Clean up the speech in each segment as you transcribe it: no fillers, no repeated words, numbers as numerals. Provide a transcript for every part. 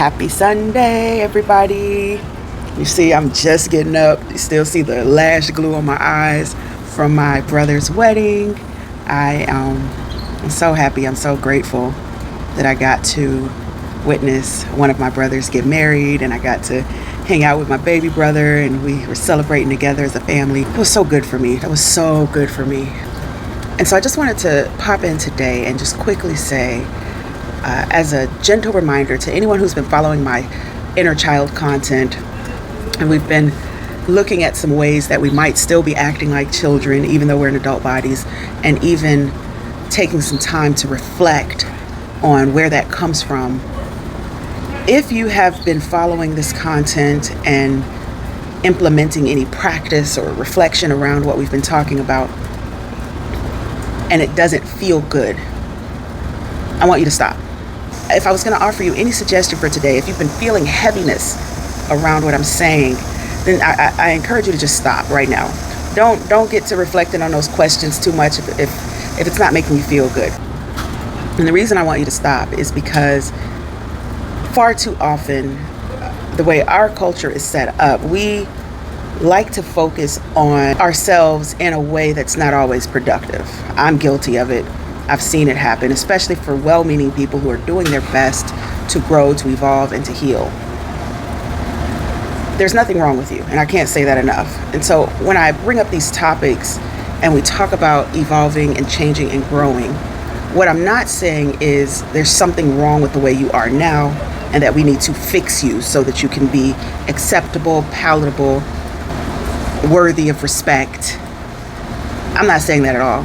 Happy Sunday, everybody. You see, I'm just getting up. You still see the lash glue on my eyes from my brother's wedding. I'm so happy. I'm so grateful that I got to witness one of my brothers get married, and I got to hang out with my baby brother, and we were celebrating together as a family. It was so good for me. It was so good for me. And so I just wanted to pop in today and just quickly say, as a gentle reminder to anyone who's been following my inner child content, and we've been looking at some ways that we might still be acting like children even though we're in adult bodies, and even taking some time to reflect on where that comes from. If you have been following this content and implementing any practice or reflection around what we've been talking about, and it doesn't feel good, I want you to stop. If I was going to offer you any suggestion for today, if you've been feeling heaviness around what I'm saying, then I encourage you to just stop right now. Don't get to reflecting on those questions too much if it's not making you feel good. And the reason I want you to stop is because far too often, the way our culture is set up, we like to focus on ourselves in a way that's not always productive. I'm guilty of it. I've seen it happen, especially for well-meaning people who are doing their best to grow, to evolve, and to heal. There's nothing wrong with you, and I can't say that enough. And so when I bring up these topics and we talk about evolving and changing and growing, what I'm not saying is there's something wrong with the way you are now and that we need to fix you so that you can be acceptable, palatable, worthy of respect. I'm not saying that at all.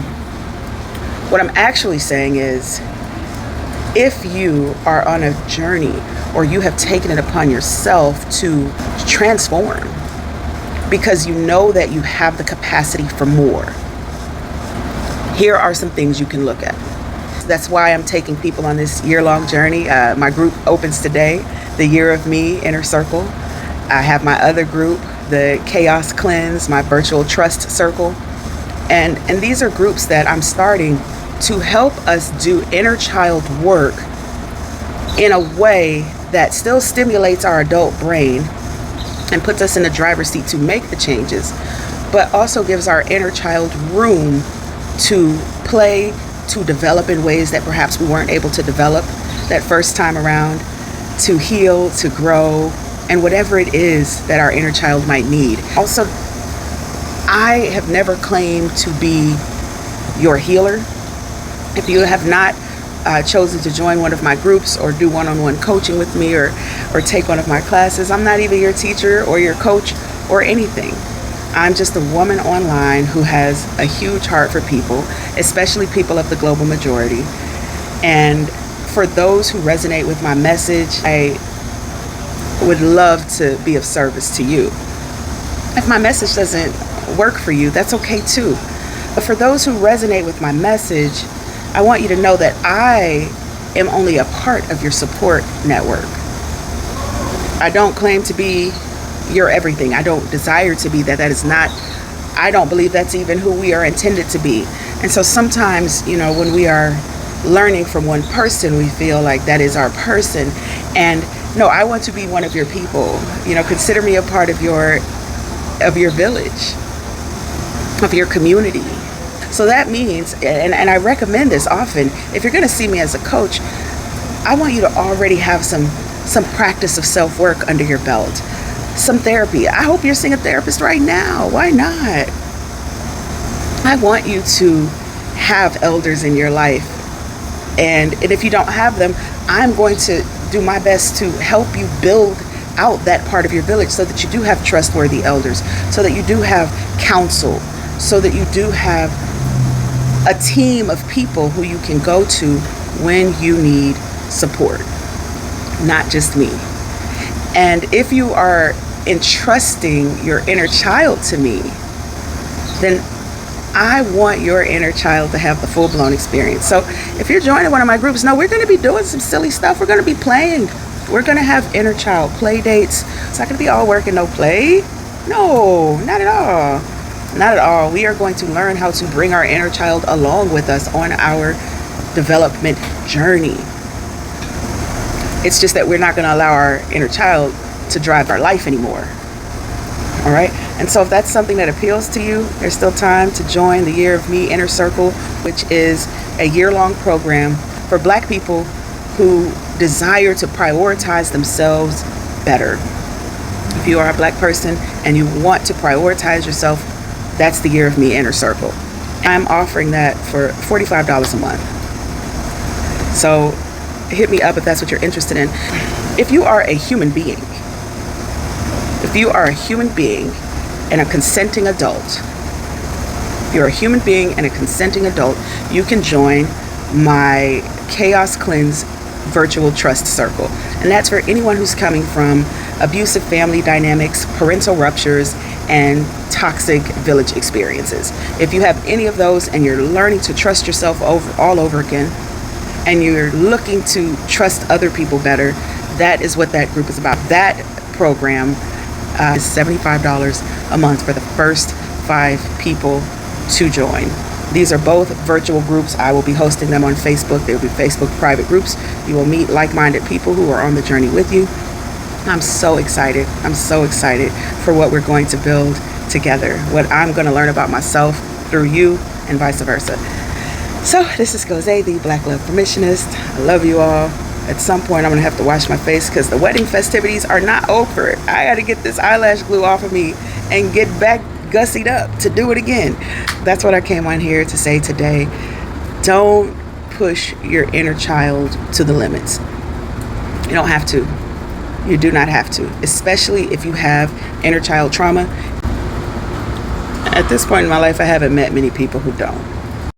What I'm actually saying is, if you are on a journey or you have taken it upon yourself to transform because you know that you have the capacity for more, here are some things you can look at. That's why I'm taking people on this year-long journey. My group opens today, the Year of Me Inner Circle. I have my other group, the Chaos Cleanse, my virtual trust circle. And these are groups that I'm starting to help us do inner child work in a way that still stimulates our adult brain and puts us in the driver's seat to make the changes, but also gives our inner child room to play, to develop in ways that perhaps we weren't able to develop that first time around, to heal, to grow, and whatever it is that our inner child might need. Also, I have never claimed to be your healer. If you have not chosen to join one of my groups or do one-on-one coaching with me or take one of my classes, I'm not even your teacher or your coach or anything. I'm just a woman online who has a huge heart for people, especially people of the global majority. And for those who resonate with my message, I would love to be of service to you. If my message doesn't work for you, that's okay too. But for those who resonate with my message, I want you to know that I am only a part of your support network. I don't claim to be your everything. I don't desire to be that. That is not, I don't believe that's even who we are intended to be. And so sometimes, when we are learning from one person, we feel like that is our person. And no, I want to be one of your people. Consider me a part of your village, of your community. So that means, and I recommend this often, if you're going to see me as a coach, I want you to already have some practice of self-work under your belt, some therapy. I hope you're seeing a therapist right now. Why not? I want you to have elders in your life. And if you don't have them, I'm going to do my best to help you build out that part of your village so that you do have trustworthy elders, so that you do have counsel, so that you do have a team of people who you can go to when you need support, not just me. And if you are entrusting your inner child to me, then I want your inner child to have the full-blown experience. So if you're joining one of my groups, no, we're going to be doing some silly stuff. We're going to be playing. We're going to have inner child play dates. It's not going to be all work and no play. No, not at all. Not at all. We are going to learn how to bring our inner child along with us on our development journey. It's just that we're not going to allow our inner child to drive our life anymore. All right. And so if that's something that appeals to you, there's still time to join the Year of Me Inner Circle, which is a year-long program for Black people who desire to prioritize themselves better. If you are a Black person and you want to prioritize yourself, that's the Year of Me Inner Circle. I'm offering that for $45 a month. So hit me up if that's what you're interested in. If you are a human being, and a consenting adult, you can join my Chaos Cleanse virtual trust circle. And that's for anyone who's coming from abusive family dynamics, parental ruptures, and toxic village experiences. If you have any of those and you're learning to trust yourself all over again, and you're looking to trust other people better, that is what that group is about. That program is $75 a month for the first 5 people to join. These are both virtual groups. I will be hosting them on Facebook. They will be Facebook private groups. You will meet like-minded people who are on the journey with you. I'm so excited. I'm so excited for what we're going to build together, what I'm going to learn about myself through you, and vice versa. So this is Goze, the Black Love Permissionist. I love you all. At some point, I'm going to have to wash my face because the wedding festivities are not over. I got to get this eyelash glue off of me and get back gussied up to do it again. That's what I came on here to say today. Don't push your inner child to the limits. You don't have to. You do not have to, especially if you have inner child trauma. At this point in my life, I haven't met many people who don't.